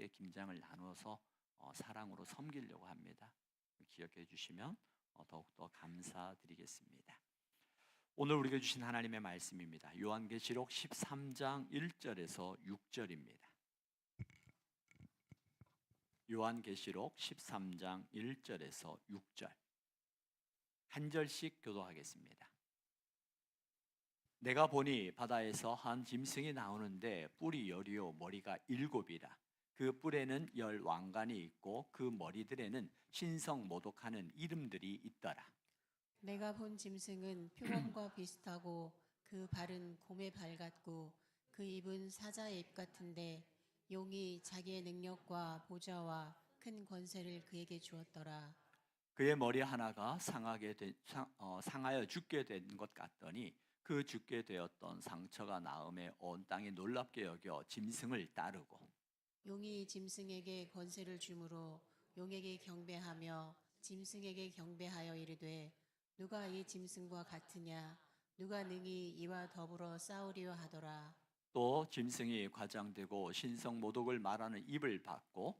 함께 김장을 나누어서 사랑으로 섬기려고 합니다. 기억해 주시면 더욱더 감사드리겠습니다. 오늘 우리에게 주신 하나님의 말씀입니다. 요한계시록 13장 1절에서 6절입니다. 요한계시록 13장 1절에서 6절 한 절씩 교도하겠습니다. 내가 보니 바다에서 한 짐승이 나오는데 뿔이 열이요 머리가 7이라. 그 뿔에는 10 왕관이 있고 그 머리들에는 신성 모독하는 이름들이 있더라. 내가 본 짐승은 표범과 비슷하고 그 발은 곰의 발 같고 그 입은 사자의 입 같은데 용이 자기의 능력과 보좌와 큰 권세를 그에게 주었더라. 그의 머리 하나가 상하여 죽게 된 것 같더니 그 죽게 되었던 상처가 나음에 온 땅이 놀랍게 여겨 짐승을 따르고 용이 짐승에게 권세를 주므로 용에게 경배하며 짐승에게 경배하여 이르되 누가 이 짐승과 같으냐 누가 능히 이와 더불어 싸우리요 하더라. 또 짐승이 과장되고 신성 모독을 말하는 입을 받고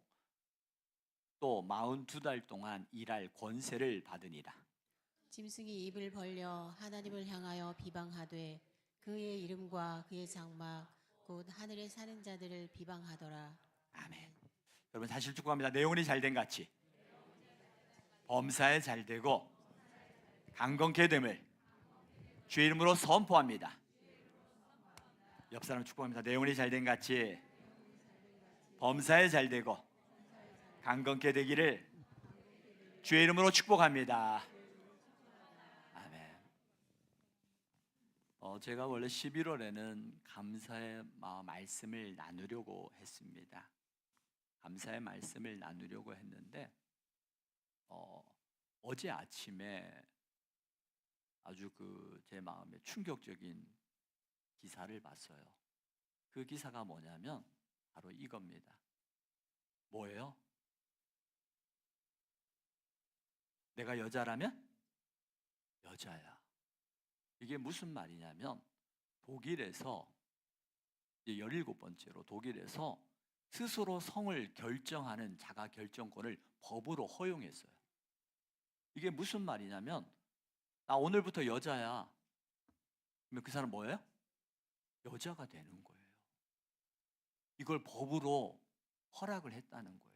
또 42달 동안 일할 권세를 받으니라. 짐승이 입을 벌려 하나님을 향하여 비방하되 그의 이름과 그의 장막 곧 하늘에 사는 자들을 비방하더라. 아멘. 여러분 사실 축복합니다. 내용이 잘된 같이 범사에 잘되고 강건케 됨을 주의 이름으로 선포합니다. 옆 사람 축복합니다. 내용이 잘된 같이 범사에 잘되고 강건케 되기를 주의 이름으로 축복합니다. 아멘. 제가 원래 11월에는 감사의 말씀을 나누려고 했습니다. 감사의 말씀을 나누려고 했는데 어제 아침에 아주 제 마음에 충격적인 기사를 봤어요. 그 기사가 뭐냐면 바로 이겁니다. 뭐예요? 내가 여자라면 여자야. 이게 무슨 말이냐면 독일에서 이제 17번째로 독일에서 스스로 성을 결정하는 자가 결정권을 법으로 허용했어요. 이게 무슨 말이냐면 나 오늘부터 여자야. 그러면 그 사람 뭐예요? 여자가 되는 거예요. 이걸 법으로 허락을 했다는 거예요.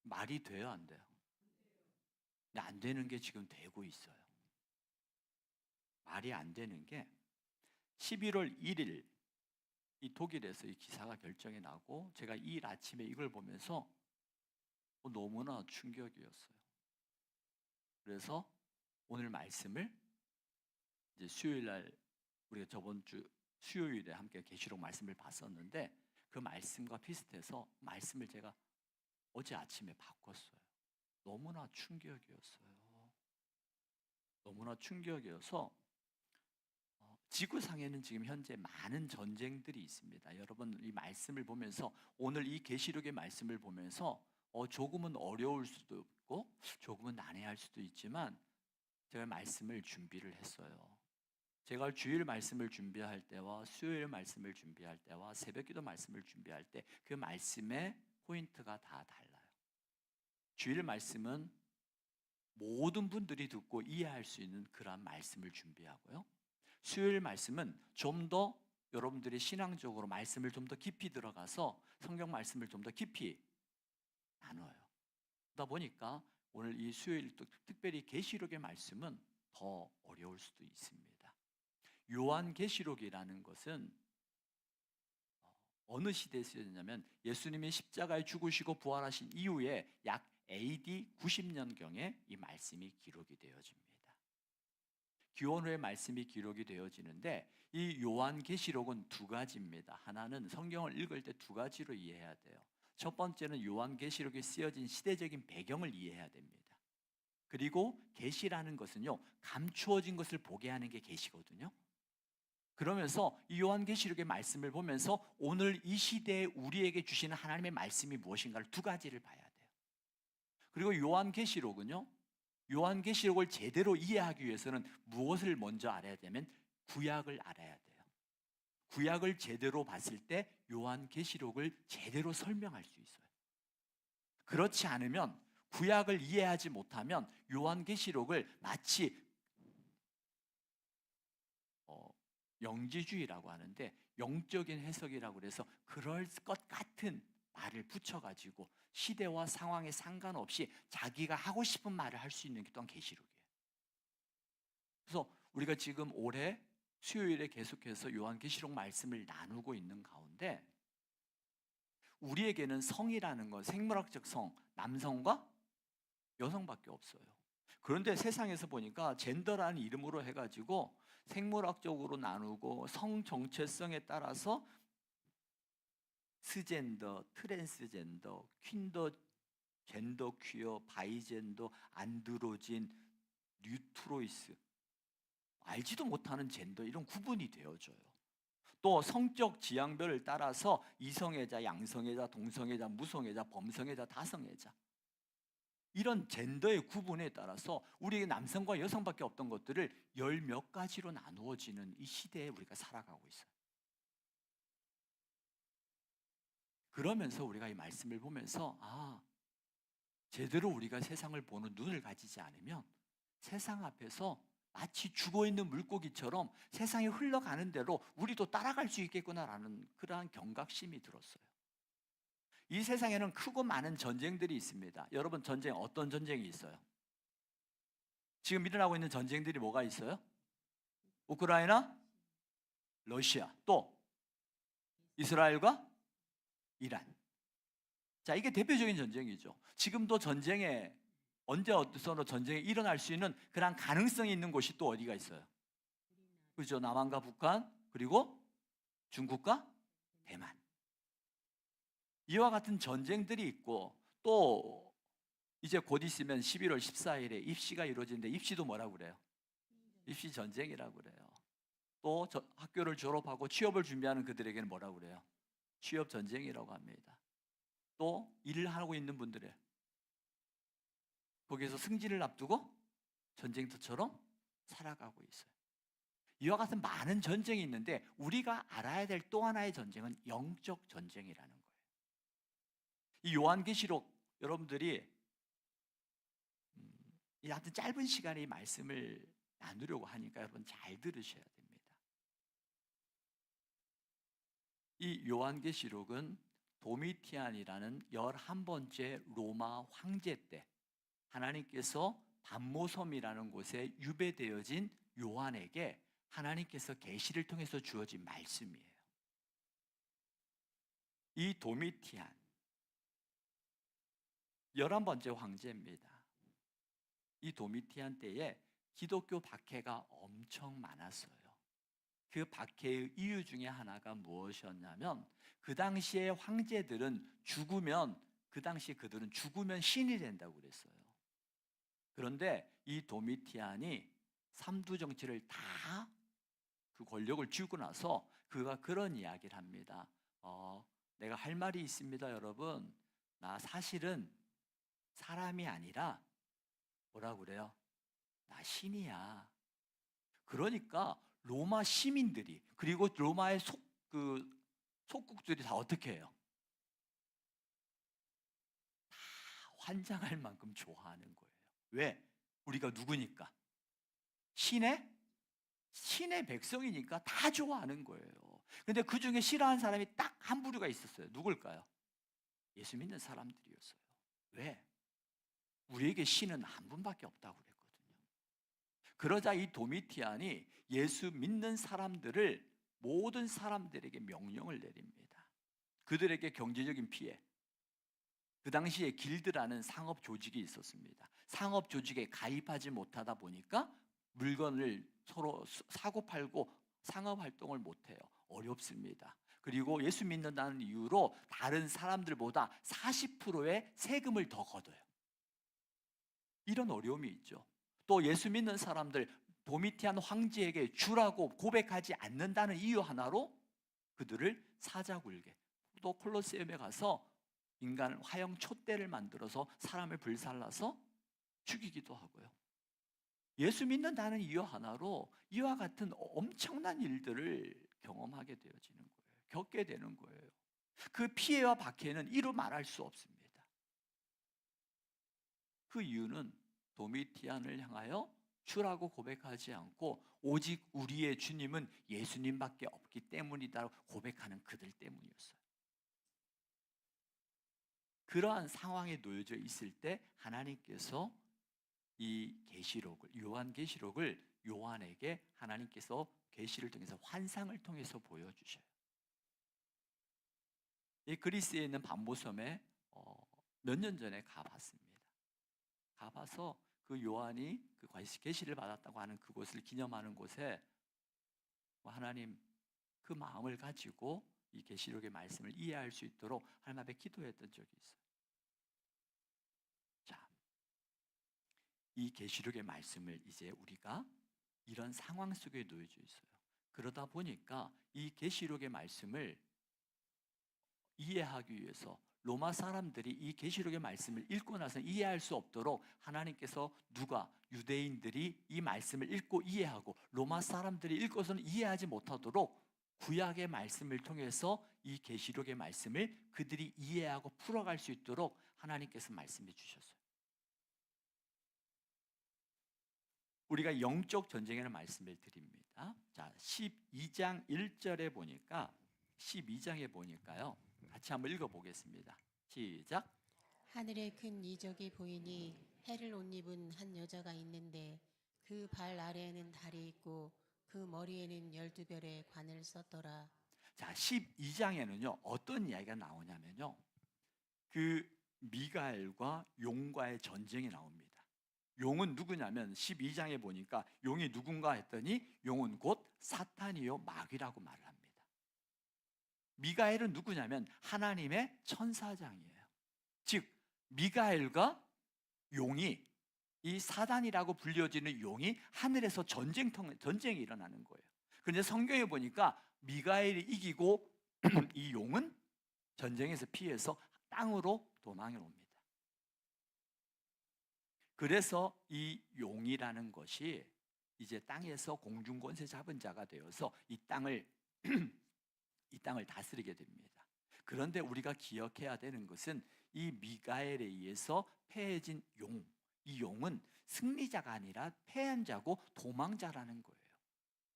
말이 돼요, 안 돼요? 근데 안 되는 게 지금 되고 있어요. 말이 안 되는 게 11월 1일 이 독일에서 이 기사가 결정이 나고 제가 이 아침에 이걸 보면서 너무나 충격이었어요. 그래서 오늘 말씀을 이제 수요일 날 우리가 저번 주 수요일에 함께 계시록 말씀을 봤었는데 그 말씀과 비슷해서 말씀을 제가 어제 아침에 바꿨어요. 너무나 충격이었어요. 너무나 충격이어서 지구상에는 지금 현재 많은 전쟁들이 있습니다. 여러분 이 말씀을 보면서 오늘 이 계시록의 말씀을 보면서 조금은 어려울 수도 있고 조금은 난해할 수도 있지만 제가 말씀을 준비를 했어요. 제가 주일 말씀을 준비할 때와 수요일 말씀을 준비할 때와 새벽기도 말씀을 준비할 때 그 말씀의 포인트가 다 달라요. 주일 말씀은 모든 분들이 듣고 이해할 수 있는 그런 말씀을 준비하고요. 수요일 말씀은 좀 더 여러분들이 신앙적으로 말씀을 좀 더 깊이 들어가서 성경 말씀을 좀 더 깊이 나눠요. 그러다 보니까 오늘 이 수요일 또 특별히 계시록의 말씀은 더 어려울 수도 있습니다. 요한계시록이라는 것은 어느 시대에 쓰여졌냐면 예수님이 십자가에 죽으시고 부활하신 이후에 약 AD 90년경에 이 말씀이 기록이 되어집니다. 기원 후에 말씀이 기록이 되어지는데 이 요한계시록은 두 가지입니다. 하나는 성경을 읽을 때 두 가지로 이해해야 돼요. 첫 번째는 요한계시록이 쓰여진 시대적인 배경을 이해해야 됩니다. 그리고 계시라는 것은요 감추어진 것을 보게 하는 게 계시거든요. 그러면서 이 요한계시록의 말씀을 보면서 오늘 이 시대에 우리에게 주시는 하나님의 말씀이 무엇인가를 두 가지를 봐야 돼요. 그리고 요한계시록은요 요한계시록을 제대로 이해하기 위해서는 무엇을 먼저 알아야 되면 구약을 알아야 돼요. 구약을 제대로 봤을 때 요한계시록을 제대로 설명할 수 있어요. 그렇지 않으면, 구약을 이해하지 못하면 요한계시록을 마치 영지주의라고 하는데 영적인 해석이라고 그래서 그럴 것 같은 말을 붙여가지고 시대와 상황에 상관없이 자기가 하고 싶은 말을 할 수 있는 게 또한 계시록이에요. 그래서 우리가 지금 올해 수요일에 계속해서 요한계시록 말씀을 나누고 있는 가운데 우리에게는 성이라는 건 생물학적 성, 남성과 여성밖에 없어요. 그런데 세상에서 보니까 젠더라는 이름으로 해가지고 생물학적으로 나누고 성 정체성에 따라서 스젠더, 트랜스젠더, 퀸더, 젠더 퀴어, 바이젠더, 안드로진, 뉴트로이스, 알지도 못하는 젠더, 이런 구분이 되어져요. 또 성적 지향별을 따라서 이성애자, 양성애자, 동성애자, 무성애자, 범성애자, 다성애자, 이런 젠더의 구분에 따라서 우리 남성과 여성밖에 없던 것들을 열 몇 가지로 나누어지는 이 시대에 우리가 살아가고 있어요. 그러면서 우리가 이 말씀을 보면서 제대로 우리가 세상을 보는 눈을 가지지 않으면 세상 앞에서 마치 죽어있는 물고기처럼 세상이 흘러가는 대로 우리도 따라갈 수 있겠구나라는 그러한 경각심이 들었어요. 이 세상에는 크고 많은 전쟁들이 있습니다. 여러분, 전쟁, 어떤 전쟁이 있어요? 지금 일어나고 있는 전쟁들이 뭐가 있어요? 우크라이나, 러시아, 또 이스라엘과 이란. 자, 이게 대표적인 전쟁이죠. 지금도 전쟁에, 언제 어디서도 전쟁이 일어날 수 있는 그런 가능성이 있는 곳이 또 어디가 있어요? 그죠? 남한과 북한, 그리고 중국과 대만. 이와 같은 전쟁들이 있고, 또 이제 곧 있으면 11월 14일에 입시가 이루어지는데, 입시도 뭐라고 그래요? 입시 전쟁이라고 그래요. 또 학교를 졸업하고 취업을 준비하는 그들에게는 뭐라고 그래요? 취업 전쟁이라고 합니다. 또 일을 하고 있는 분들의 거기에서 승진을 앞두고 전쟁터처럼 살아가고 있어요. 이와 같은 많은 전쟁이 있는데 우리가 알아야 될 또 하나의 전쟁은 영적 전쟁이라는 거예요. 이 요한계시록, 여러분들이 이 하여튼 짧은 시간에 이 말씀을 나누려고 하니까 여러분 잘 들으셔야 됩니다. 이 요한계시록은 도미티안이라는 11번째 로마 황제 때 하나님께서 반모섬이라는 곳에 유배되어진 요한에게 하나님께서 계시를 통해서 주어진 말씀이에요. 이 도미티안 11번째 황제입니다. 이 도미티안 때에 기독교 박해가 엄청 많았어요. 그 박해의 이유 중에 하나가 무엇이었냐면, 그 당시에 황제들은 그 당시 그들은 죽으면 신이 된다고 그랬어요. 그런데 이 도미티안이 삼두 정치를 다 그 권력을 쥐고 나서 그가 그런 이야기를 합니다. 내가 할 말이 있습니다, 여러분. 나 사실은 사람이 아니라 뭐라고 그래요? 나 신이야. 그러니까 로마 시민들이, 그리고 로마의 속국들이 다 어떻게 해요? 다 환장할 만큼 좋아하는 거예요. 왜? 우리가 누구니까? 신의 백성이니까 다 좋아하는 거예요. 근데 그 중에 싫어하는 사람이 딱 한 부류가 있었어요. 누굴까요? 예수 믿는 사람들이었어요. 왜? 우리에게 신은 한 분밖에 없다고 그랬거든요. 그러자 이 도미티안이 예수 믿는 사람들을, 모든 사람들에게 명령을 내립니다. 그들에게 경제적인 피해, 그 당시에 길드라는 상업 조직이 있었습니다. 상업 조직에 가입하지 못하다 보니까 물건을 서로 사고팔고 상업 활동을 못해요. 어렵습니다. 그리고 예수 믿는다는 이유로 다른 사람들보다 40%의 세금을 더 걷어요. 이런 어려움이 있죠. 또 예수 믿는 사람들, 도미티안 황제에게 주라고 고백하지 않는다는 이유 하나로 그들을 사자굴게, 또 콜로세움에 가서 인간 화형 촛대를 만들어서 사람을 불살라서 죽이기도 하고요. 예수 믿는다는 이유 하나로 이와 같은 엄청난 일들을 경험하게 되어지는 거예요. 겪게 되는 거예요. 그 피해와 박해는 이루 말할 수 없습니다. 그 이유는 도미티안을 향하여 주라고 고백하지 않고 오직 우리의 주님은 예수님밖에 없기 때문이다 고백하는 그들 때문이었어요. 그러한 상황에 놓여져 있을 때 하나님께서 이 계시록을, 요한계시록을 요한에게 하나님께서 계시를 통해서 환상을 통해서 보여주셔요. 이 그리스에 있는 반모섬에 몇 년 전에 가봤습니다. 가봐서 그 요한이 그 계시를 받았다고 하는 그곳을 기념하는 곳에 하나님 그 마음을 가지고 이 계시록의 말씀을 이해할 수 있도록 하나님 앞에 기도했던 적이 있어요. 자, 이 계시록의 말씀을 이제 우리가 이런 상황 속에 놓여져 있어요. 그러다 보니까 이 계시록의 말씀을 이해하기 위해서 로마 사람들이 이 계시록의 말씀을 읽고 나서 이해할 수 없도록 하나님께서 유대인들이 이 말씀을 읽고 이해하고 로마 사람들이 읽고서는 이해하지 못하도록 구약의 말씀을 통해서 이 계시록의 말씀을 그들이 이해하고 풀어갈 수 있도록 하나님께서 말씀해 주셨어요. 우리가 영적 전쟁이라는 말씀을 드립니다. 자, 12장 1절에 보니까 12장에 보니까요. 같이 한번 읽어보겠습니다. 시작. 하늘에 큰 이적이 보이니 해를 옷 입은 한 여자가 있는데 그 발 아래에는 달이 있고 그 머리에는 12별의 관을 썼더라. 자, 12장에는요. 어떤 이야기가 나오냐면요. 그 미가엘과 용과의 전쟁이 나옵니다. 용은 누구냐면 12장에 보니까 용이 누군가 했더니 용은 곧 사탄이요 마귀라고 말을 합니다. 미가엘은 누구냐면 하나님의 천사장이에요. 즉 미가엘과 용이, 이 사단이라고 불려지는 용이 하늘에서 전쟁이 일어나는 거예요. 그런데 성경에 보니까 미가엘이 이기고 이 용은 전쟁에서 피해서 땅으로 도망해 옵니다. 그래서 이 용이라는 것이 이제 땅에서 공중권세 잡은 자가 되어서 이 땅을 다스리게 됩니다. 그런데 우리가 기억해야 되는 것은 이 미가엘에 의해서 패해진 용, 이 용은 승리자가 아니라 패한 자고 도망자라는 거예요.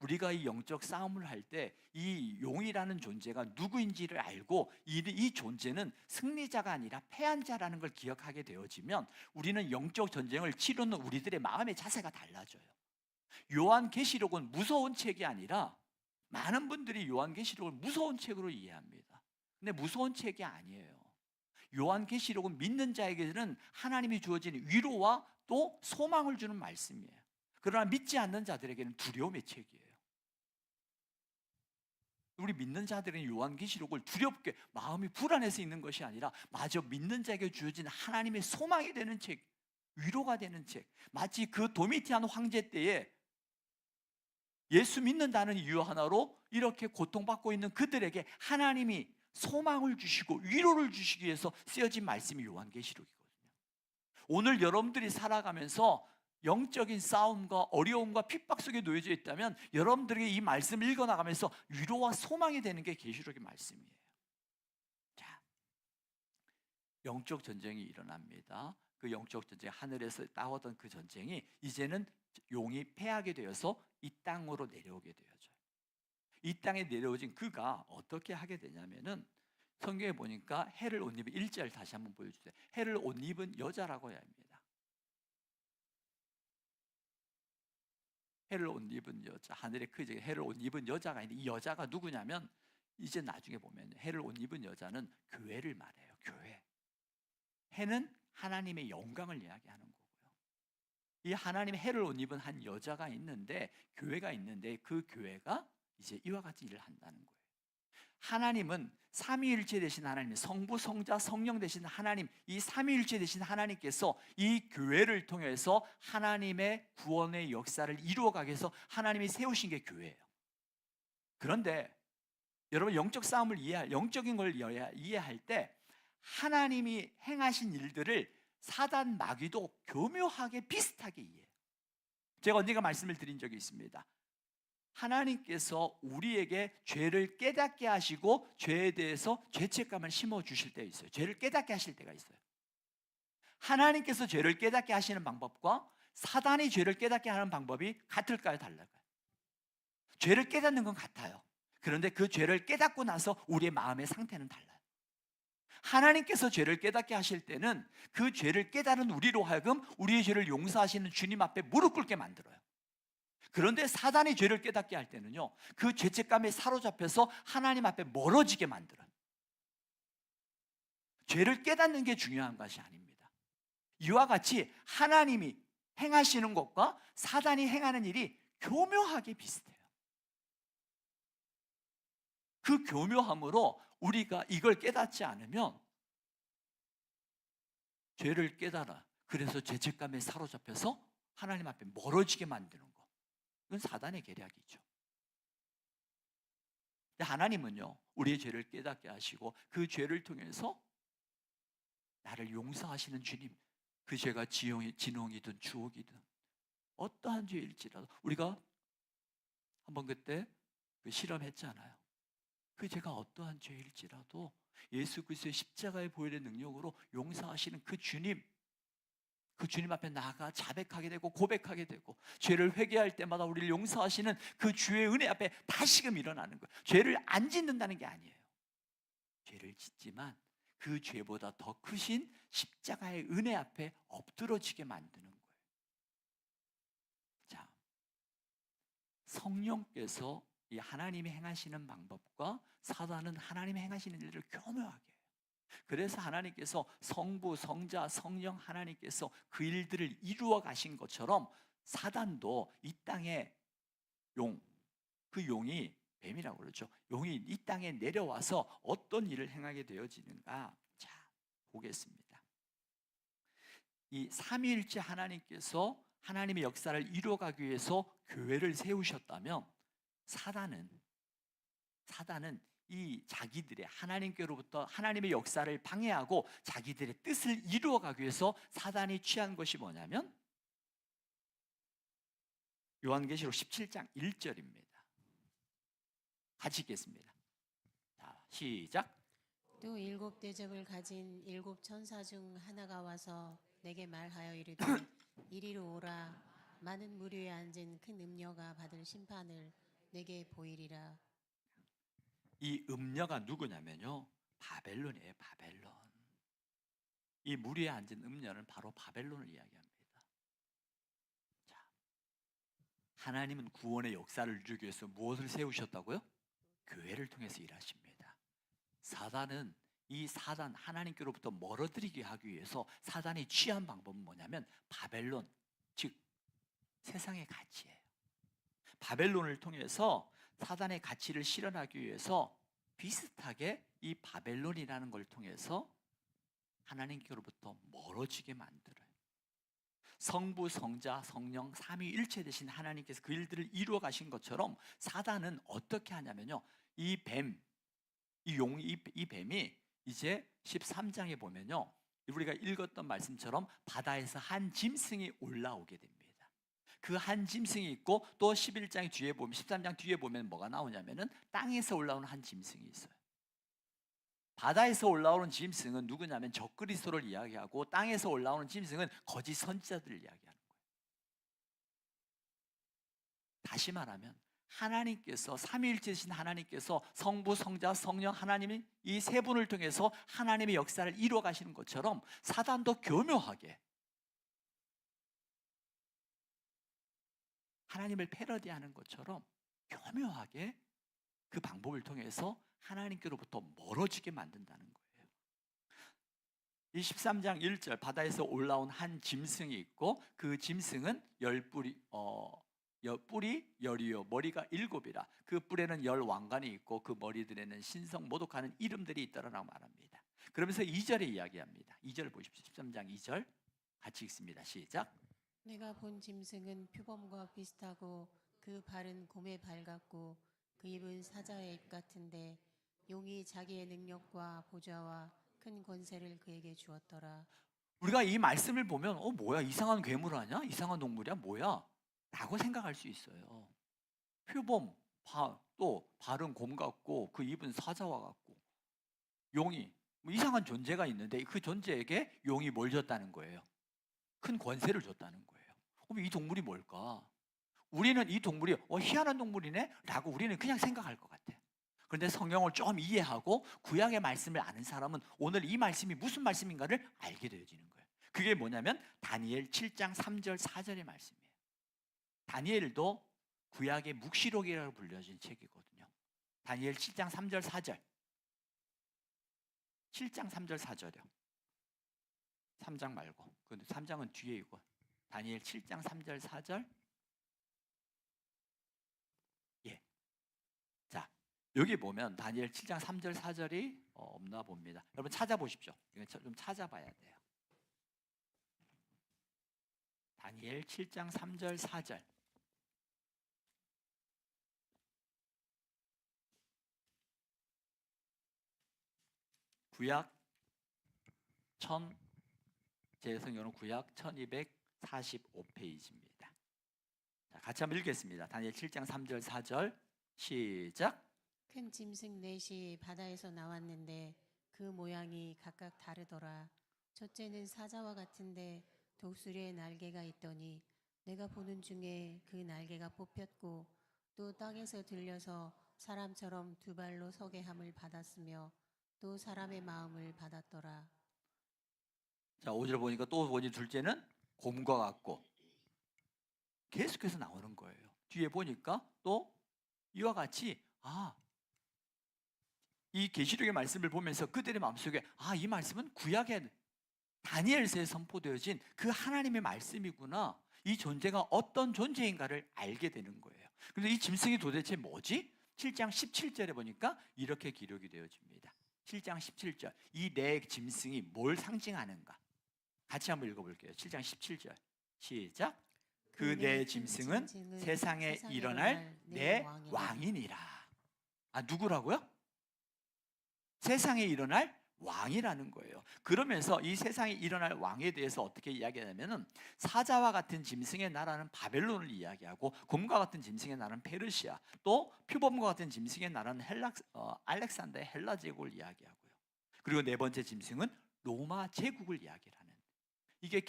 우리가 이 영적 싸움을 할 때 이 용이라는 존재가 누구인지를 알고 이 존재는 승리자가 아니라 패한 자라는 걸 기억하게 되어지면 우리는 영적 전쟁을 치르는 우리들의 마음의 자세가 달라져요. 요한계시록은 무서운 책이 아니라 많은 분들이 요한계시록을 무서운 책으로 이해합니다. 근데 무서운 책이 아니에요. 요한계시록은 믿는 자에게는 하나님이 주어진 위로와 또 소망을 주는 말씀이에요. 그러나 믿지 않는 자들에게는 두려움의 책이에요. 우리 믿는 자들은 요한계시록을 두렵게 마음이 불안해서 읽는 것이 아니라 마저 믿는 자에게 주어진 하나님의 소망이 되는 책, 위로가 되는 책. 마치 그 도미티안 황제 때에 예수 믿는다는 이유 하나로 이렇게 고통받고 있는 그들에게 하나님이 소망을 주시고 위로를 주시기 위해서 쓰여진 말씀이 요한계시록이거든요. 오늘 여러분들이 살아가면서 영적인 싸움과 어려움과 핍박 속에 놓여져 있다면 여러분들에게 이 말씀을 읽어나가면서 위로와 소망이 되는 게 계시록의 말씀이에요. 자, 영적 전쟁이 일어납니다. 그 영적 전쟁, 하늘에서 싸웠던 그 전쟁이 이제는 용이 패하게 되어서 이 땅으로 내려오게 되어져요. 이 땅에 내려오진 그가 어떻게 하게 되냐면은 성경에 보니까 해를 옷 입은 1절 다시 한번 보여주세요. 해를 옷 입은 여자라고 해야 합니다. 해를 옷 입은 여자, 하늘의 그 해를 옷 입은 여자가 있는데 이 여자가 누구냐면 이제 나중에 보면 해를 옷 입은 여자는 교회를 말해요. 교회. 해는 하나님의 영광을 이야기하는 거고요. 이 하나님의 해를 옷 입은 한 여자가 있는데 교회가 있는데 그 교회가 이제 이와 같이 일을 한다는 거예요. 하나님은 삼위일체 되신 하나님, 성부, 성자, 성령 되신 하나님, 이 삼위일체 되신 하나님께서 이 교회를 통해서 하나님의 구원의 역사를 이루어가기 위해서 하나님이 세우신 게 교회예요. 그런데 여러분 영적 싸움을 영적인 걸 이해할 때 하나님이 행하신 일들을 사단 마귀도 교묘하게 비슷하게 이해해요. 제가 언젠가 말씀을 드린 적이 있습니다. 하나님께서 우리에게 죄를 깨닫게 하시고 죄에 대해서 죄책감을 심어 주실 때 있어요. 죄를 깨닫게 하실 때가 있어요. 하나님께서 죄를 깨닫게 하시는 방법과 사단이 죄를 깨닫게 하는 방법이 같을까요? 달라요? 죄를 깨닫는 건 같아요. 그런데 그 죄를 깨닫고 나서 우리의 마음의 상태는 달라요. 하나님께서 죄를 깨닫게 하실 때는 그 죄를 깨달은 우리로 하여금 우리의 죄를 용서하시는 주님 앞에 무릎 꿇게 만들어요. 그런데 사단이 죄를 깨닫게 할 때는요, 그 죄책감에 사로잡혀서 하나님 앞에 멀어지게 만들어요. 죄를 깨닫는 게 중요한 것이 아닙니다. 이와 같이 하나님이 행하시는 것과 사단이 행하는 일이 교묘하게 비슷해요. 그 교묘함으로 우리가 이걸 깨닫지 않으면 죄를 깨달아, 그래서 죄책감에 사로잡혀서 하나님 앞에 멀어지게 만드는 거, 이건 사단의 계략이죠. 근데 하나님은요, 우리의 죄를 깨닫게 하시고 그 죄를 통해서 나를 용서하시는 주님, 그 죄가 진홍이든 주옥이든 어떠한 죄일지라도, 우리가 한번 그때 그 실험했잖아요. 그 죄가 어떠한 죄일지라도 예수 그리스도의 십자가의 보혈의 능력으로 용서하시는 그 주님 앞에 나아가 자백하게 되고 고백하게 되고, 죄를 회개할 때마다 우리를 용서하시는 그 주의 은혜 앞에 다시금 일어나는 거예요. 죄를 안 짓는다는 게 아니에요. 죄를 짓지만 그 죄보다 더 크신 십자가의 은혜 앞에 엎드러지게 만드는 거예요. 자, 성령께서 이 하나님이 행하시는 방법과 사단은 하나님이 행하시는 일을 교묘하게 해요. 그래서 하나님께서 성부, 성자, 성령 하나님께서 그 일들을 이루어 가신 것처럼 사단도 이 땅에 그 용이 뱀이라고 그러죠. 용이 이 땅에 내려와서 어떤 일을 행하게 되어지는가? 자, 보겠습니다. 이 삼위일체 하나님께서 하나님의 역사를 이루어가기 위해서 교회를 세우셨다면 사단은 이 자기들의 하나님께로부터 하나님의 역사를 방해하고 자기들의 뜻을 이루어가기 위해서 사단이 취한 것이 뭐냐면 요한계시록 17장 1절입니다. 같이 읽겠습니다. 자, 시작. 또 일곱 대접을 가진 일곱 천사 중 하나가 와서 내게 말하여 이르되 이리로 오라. 많은 물 위에 앉은 큰 음녀가 받을 심판을 내게 보이리라. 이 음녀가 누구냐면요, 바벨론이에요. 바벨론. 이 물 위에 앉은 음녀는 바로 바벨론을 이야기합니다. 자, 하나님은 구원의 역사를 이루기 위해서 무엇을 세우셨다고요? 교회를 통해서 일하십니다. 사단은 이 사단, 하나님께로부터 멀어들이게 하기 위해서 사단이 취한 방법은 뭐냐면 바벨론, 즉 세상의 가치예요. 바벨론을 통해서 사단의 가치를 실현하기 위해서 비슷하게 이 바벨론이라는 걸 통해서 하나님께로부터 멀어지게 만들어요. 성부, 성자, 성령 삼위일체 되신 하나님께서 그 일들을 이루어 가신 것처럼 사단은 어떻게 하냐면요, 이 뱀이 이제 13장에 보면요, 우리가 읽었던 말씀처럼 바다에서 한 짐승이 올라오게 됩니다. 그 한 짐승이 있고, 또 11장 뒤에 보면, 13장 뒤에 보면 뭐가 나오냐면은 땅에서 올라오는 한 짐승이 있어요. 바다에서 올라오는 짐승은 누구냐면 적그리스도를 이야기하고, 땅에서 올라오는 짐승은 거짓 선지자들을 이야기하는 거예요. 다시 말하면 하나님께서, 삼위일체이신 하나님께서 성부, 성자, 성령 하나님이 이 세 분을 통해서 하나님의 역사를 이루어 가시는 것처럼 사단도 교묘하게 하나님을 패러디하는 것처럼 교묘하게 그 방법을 통해서 하나님께로부터 멀어지게 만든다는 거예요. 이 13장 1절, 바다에서 올라온 한 짐승이 있고, 그 짐승은 뿔이 열이요 머리가 일곱이라. 그 뿔에는 열 왕관이 있고 그 머리들에는 신성 모독하는 이름들이 있더라라고 말합니다. 그러면서 2절에 이야기합니다. 2절 보십시오. 13장 2절 같이 읽습니다. 시작. 내가 본 짐승은 표범과 비슷하고 그 발은 곰의 발 같고 그 입은 사자의 입 같은데 용이 자기의 능력과 보좌와 큰 권세를 그에게 주었더라. 우리가 이 말씀을 보면 뭐야, 이상한 괴물 아니야? 이상한 동물이야? 뭐야? 라고 생각할 수 있어요. 표범, 또 발은 곰 같고 그 입은 사자와 같고 용이 뭐 이상한 존재가 있는데 그 존재에게 용이 뭘 줬다는 거예요? 큰 권세를 줬다는 거예요. 그럼 이 동물이 뭘까? 우리는 이 동물이 희한한 동물이네 라고 우리는 그냥 생각할 것 같아요. 그런데 성경을 좀 이해하고 구약의 말씀을 아는 사람은 오늘 이 말씀이 무슨 말씀인가를 알게 되어지는 거예요. 그게 뭐냐면 다니엘 7장 3절 4절의 말씀이에요. 다니엘도 구약의 묵시록이라고 불려진 책이거든요. 다니엘 7장 3절 4절 7장 3절 4절이요. 3장 말고. 근데 3장은 뒤에 있고 다니엘 7장 3절 4절. 예. 자, 여기 보면 다니엘 7장 3절 4절이 없나 봅니다. 여러분 찾아보십시오. 이거 좀 찾아봐야 돼요. 다니엘 7장 3절 4절. 구약 제 성경은 구약 1245페이지입니다. 자, 같이 한번 읽겠습니다. 다니엘 7장 3절 4절 시작. 큰 짐승 넷이 바다에서 나왔는데 그 모양이 각각 다르더라. 첫째는 사자와 같은데 독수리의 날개가 있더니 내가 보는 중에 그 날개가 뽑혔고 또 땅에서 들려서 사람처럼 두 발로 서게 함을 받았으며 또 사람의 마음을 받았더라. 자, 5절 보니까 또 보니 둘째는 곰과 같고 계속해서 나오는 거예요. 뒤에 보니까 또 이와 같이 이 계시록의 말씀을 보면서 그들의 마음속에 이 말씀은 구약의 다니엘서에 선포되어진 그 하나님의 말씀이구나. 이 존재가 어떤 존재인가를 알게 되는 거예요. 그런데 이 짐승이 도대체 뭐지? 7장 17절에 보니까 이렇게 기록이 되어집니다. 7장 17절. 이 네 짐승이 뭘 상징하는가? 같이 한번 읽어볼게요. 7장 17절. 시작. 그 네 짐승은 세상에 일어날 내 왕이니라. 누구라고요? 세상에 일어날 왕이라는 거예요. 그러면서 이 세상에 일어날 왕에 대해서 어떻게 이야기하냐면은 사자와 같은 짐승의 나라는 바벨론을 이야기하고 곰과 같은 짐승의 나라는 페르시아, 또 표범과 같은 짐승의 나라는 알렉산더의 헬라 제국을 이야기하고요. 그리고 네 번째 짐승은 로마 제국을 이야기하는 이게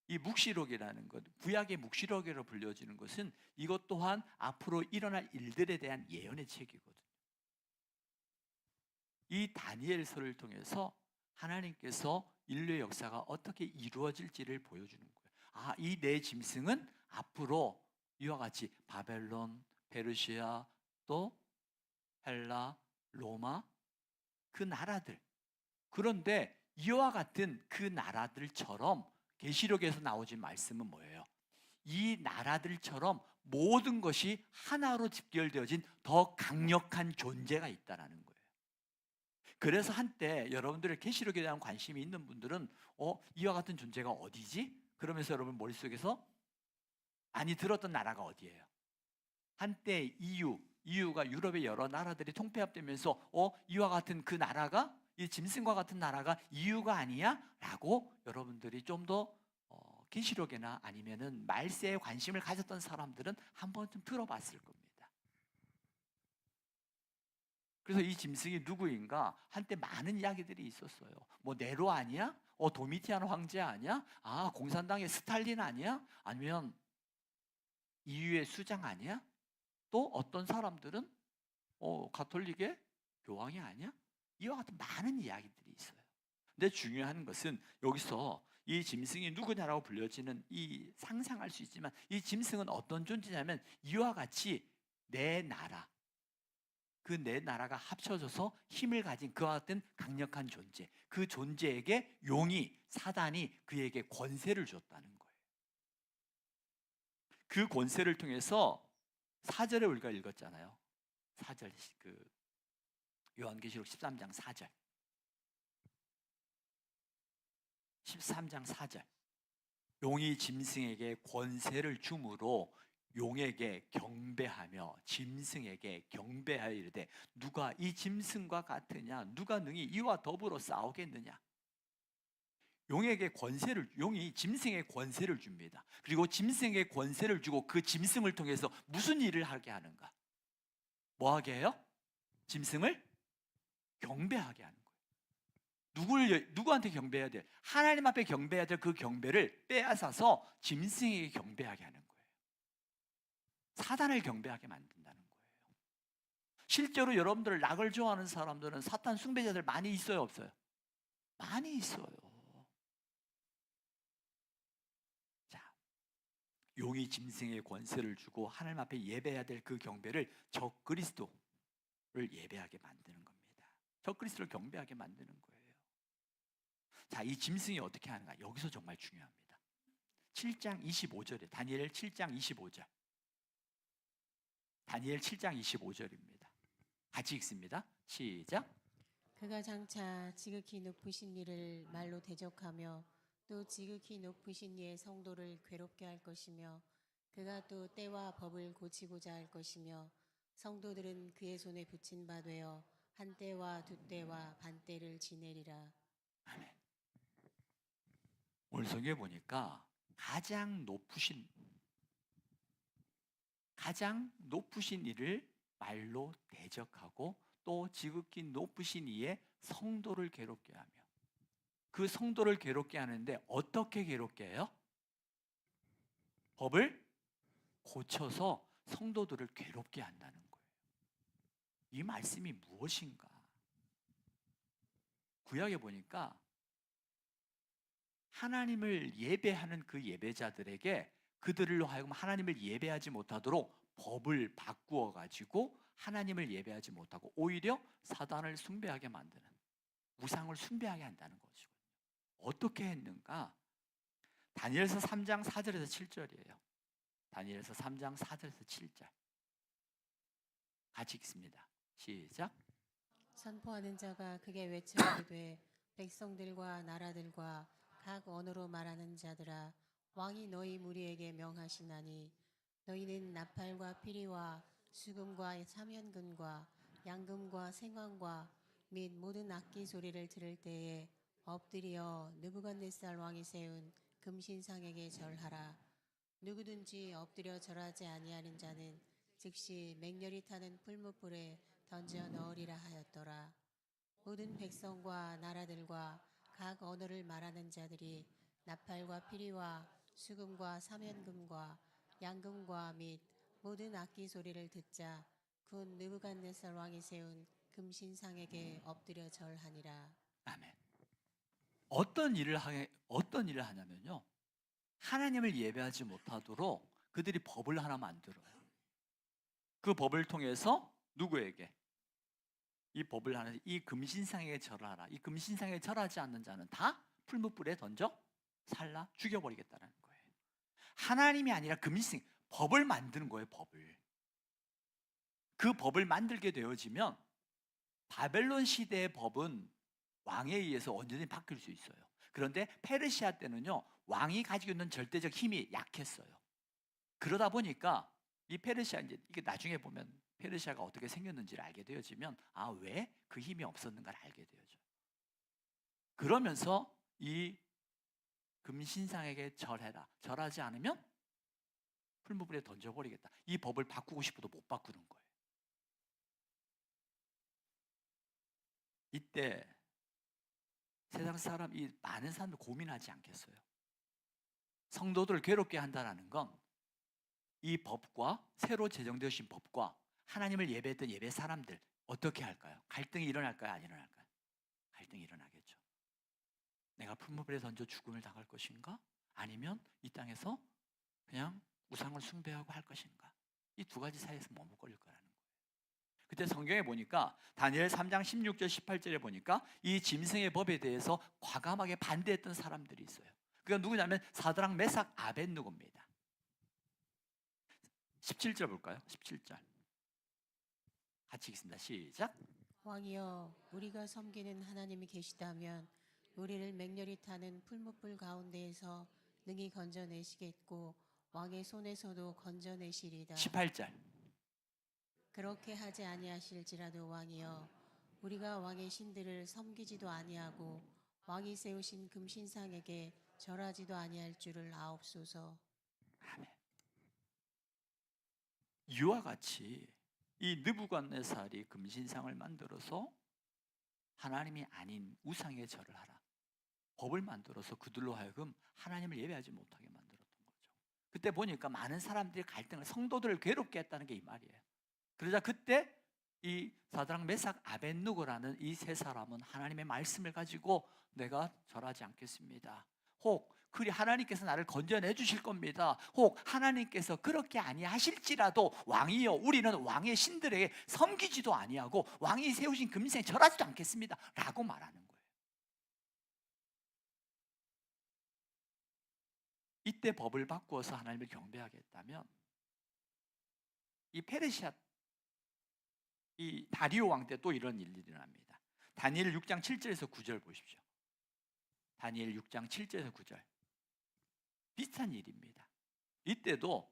이 묵시록이라는 것, 구약의 묵시록이라고 불려지는 것은 이것 또한 앞으로 일어날 일들에 대한 예언의 책이거든요. 이 다니엘서를 통해서 하나님께서 인류의 역사가 어떻게 이루어질지를 보여주는 거예요. 이 네 짐승은 앞으로 이와 같이 바벨론, 페르시아, 또 헬라, 로마 그 나라들. 그런데 이와 같은 그 나라들처럼 계시록에서 나오진 말씀은 뭐예요? 이 나라들처럼 모든 것이 하나로 집결되어진 더 강력한 존재가 있다라는 거예요. 그래서 한때 여러분들의 계시록에 대한 관심이 있는 분들은 이와 같은 존재가 어디지? 그러면서 여러분 머릿속에서 많이 들었던 나라가 어디예요? 한때 EU가 유럽의 여러 나라들이 통폐합되면서 이와 같은 그 나라가 이 짐승과 같은 나라가 EU가 아니야? 라고 여러분들이 좀 더 계시록이나 아니면은 말세에 관심을 가졌던 사람들은 한 번쯤 들어봤을 겁니다. 그래서 이 짐승이 누구인가? 한때 많은 이야기들이 있었어요. 뭐 네로 아니야? 도미티안 황제 아니야? 공산당의 스탈린 아니야? 아니면 EU의 수장 아니야? 또 어떤 사람들은 가톨릭의 교황이 아니야? 이와 같은 많은 이야기들이 있어요. 근데 중요한 것은 여기서 이 짐승이 누구냐라고 불려지는 이 상상할 수 있지만 이 짐승은 어떤 존재냐면 이와 같이 내 나라, 그 네 나라가 합쳐져서 힘을 가진 그와 같은 강력한 존재, 그 존재에게 용이, 사단이 그에게 권세를 줬다는 거예요. 그 권세를 통해서 4절에 우리가 읽었잖아요. 4절 요한계시록 13장 4절 13장 4절 용이 짐승에게 권세를 주므로 용에게 경배하며 짐승에게 경배하여 이르되 누가 이 짐승과 같으냐? 누가 능히 이와 더불어 싸우겠느냐? 용이 짐승에게 권세를 줍니다. 그리고 짐승에게 권세를 주고 그 짐승을 통해서 무슨 일을 하게 하는가? 뭐 하게 해요? 짐승을 경배하게 하는 거예요. 누구한테 경배해야 돼? 하나님 앞에 경배해야 될 그 경배를 빼앗아서 짐승에게 경배하게 하는 거예요. 사단을 경배하게 만든다는 거예요. 실제로 여러분들 락을 좋아하는 사람들은 사탄 숭배자들 많이 있어요, 없어요? 많이 있어요. 자, 용이 짐승의 권세를 주고 하나님 앞에 예배해야 될 그 경배를 적 그리스도를 예배하게 만드는 겁니다. 적 그리스도를 경배하게 만드는 거예요. 자, 이 짐승이 어떻게 하는가? 여기서 정말 중요합니다. 7장 25절에 다니엘 7장 25절. 다니엘 7장 25절입니다. 같이 읽습니다. 시작. 그가 장차 지극히 높으신 이를 말로 대적하며 또 지극히 높으신 이의 성도를 괴롭게 할 것이며 그가 또 때와 법을 고치고자 할 것이며 성도들은 그의 손에 붙인 바 되어 한 때와 두 때와 반 때를 지내리라. 아멘. 오늘 성경에 보니까 가장 높으신 이를 말로 대적하고 또 지극히 높으신 이의 성도를 괴롭게 하며 그 성도를 괴롭게 하는데 어떻게 괴롭게 해요? 법을 고쳐서 성도들을 괴롭게 한다는 거예요. 이 말씀이 무엇인가? 구약에 보니까 하나님을 예배하는 그 예배자들에게 그들로 하여금 하나님을 예배하지 못하도록 법을 바꾸어 가지고 하나님을 예배하지 못하고 오히려 사단을 숭배하게 만드는, 우상을 숭배하게 한다는 것이거든요. 어떻게 했는가? 다니엘서 3장 4절에서 7절이에요. 다니엘서 3장 4절에서 7절. 같이 읽습니다. 시작. 선포하는 자가 크게 외쳐이르되 백성들과 나라들과 각 언어로 말하는 자들아 왕이 너희 무리에게 명하시나니 너희는 나팔과 피리와 수금과 사면금과 양금과 생황과 및 모든 악기 소리를 들을 때에 엎드려 느부갓네살 왕이 세운 금신상에게 절하라. 누구든지 엎드려 절하지 아니하는 자는 즉시 맹렬히 타는 풀무불에 던져 넣으리라 하였더라. 모든 백성과 나라들과 각 언어를 말하는 자들이 나팔과 피리와 수금과 사면금과 양금과 및 모든 악기 소리를 듣자 곧 느부갓네살 왕이 세운 금신상에게 엎드려 절하니라. 아멘. 어떤 일을 하냐면요. 하나님을 예배하지 못하도록 그들이 법을 하나 만들어요. 그 법을 통해서 누구에게? 이 법을 하는 이 금신상에게 절하라. 이 금신상에 절하지 않는 자는 다 풀무불에 던져 살라 죽여버리겠다는 거예요. 하나님이 아니라 금신 법을 만드는 거예요. 법을. 그 법을 만들게 되어지면 바벨론 시대의 법은 왕에 의해서 언제든지 바뀔 수 있어요. 그런데 페르시아 때는요, 왕이 가지고 있는 절대적 힘이 약했어요. 그러다 보니까 이 페르시아, 이게 나중에 보면 페르시아가 어떻게 생겼는지를 알게 되어지면 왜 그 힘이 없었는가를 알게 되어져요. 그러면서 이 금신상에게 절해라. 절하지 않으면 풀무불에 던져버리겠다. 이 법을 바꾸고 싶어도 못 바꾸는 거예요. 이때 세상 사람, 이 많은 사람들 고민하지 않겠어요? 성도들을 괴롭게 한다는 건 이 법과 새로 제정되신 법과 하나님을 예배했던 예배 사람들 어떻게 할까요? 갈등이 일어날까요? 안 일어날까요? 갈등이 일어나겠죠. 내가 풀무불에 던져 죽음을 당할 것인가? 아니면 이 땅에서 그냥 우상을 숭배하고 할 것인가? 이 두 가지 사이에서 머뭇거릴 거라는 거예요. 그때 성경에 보니까 다니엘 3장 16절 18절에 보니까 이 짐승의 법에 대해서 과감하게 반대했던 사람들이 있어요. 그게 누구냐면 사드락 메삭 아벳느고입니다. 17절 볼까요? 17절 같이 읽습니다. 시작. 왕이여 우리가 섬기는 하나님이 계시다면 우리를 맹렬히 타는 풀무불 가운데에서 능히 건져내시겠고 왕의 손에서도 건져내시리다. 18절 그렇게 하지 아니하실지라도 왕이여 우리가 왕의 신들을 섬기지도 아니하고 왕이 세우신 금신상에게 절하지도 아니할 줄을 아옵소서. 아멘. 이와 같이 이 느부갓네살이 금신상을 만들어서 하나님이 아닌 우상에 절을 하라, 법을 만들어서 그들로 하여금 하나님을 예배하지 못하게 만들었던 거죠. 그때 보니까 많은 사람들이 갈등을, 성도들을 괴롭게 했다는 게 이 말이에요. 그러자 그때 이 사드락 메삭 아벳느고라는 이 세 사람은 하나님의 말씀을 가지고 내가 절하지 않겠습니다, 혹 그리 하나님께서 나를 건져내 주실 겁니다, 혹 하나님께서 그렇게 아니하실지라도 왕이여 우리는 왕의 신들에게 섬기지도 아니하고 왕이 세우신 금신에 절하지도 않겠습니다 라고 말하는 거예요. 이때 법을 바꾸어서 하나님을 경배하겠다면 이 페르시아 이 다리오 왕 때 또 이런 일이 일어납니다. 다니엘 6장 7절에서 9절 보십시오. 다니엘 6장 7절에서 9절 비슷한 일입니다. 이때도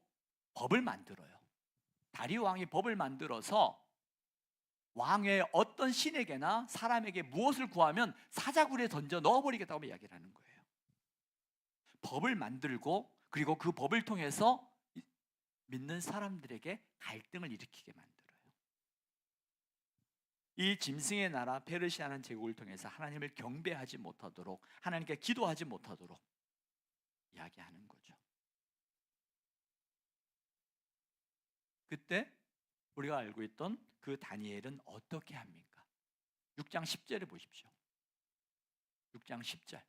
법을 만들어요. 다리오 왕이 법을 만들어서 왕의 어떤 신에게나 사람에게 무엇을 구하면 사자굴에 던져 넣어버리겠다고 이야기를 하는 거예요. 법을 만들고 그리고 그 법을 통해서 믿는 사람들에게 갈등을 일으키게 만들어요. 이 짐승의 나라 페르시아는 제국을 통해서 하나님을 경배하지 못하도록, 하나님께 기도하지 못하도록 이야기하는 거죠. 그때 우리가 알고 있던 그 다니엘은 어떻게 합니까? 6장 10절에 보십시오. 6장 10절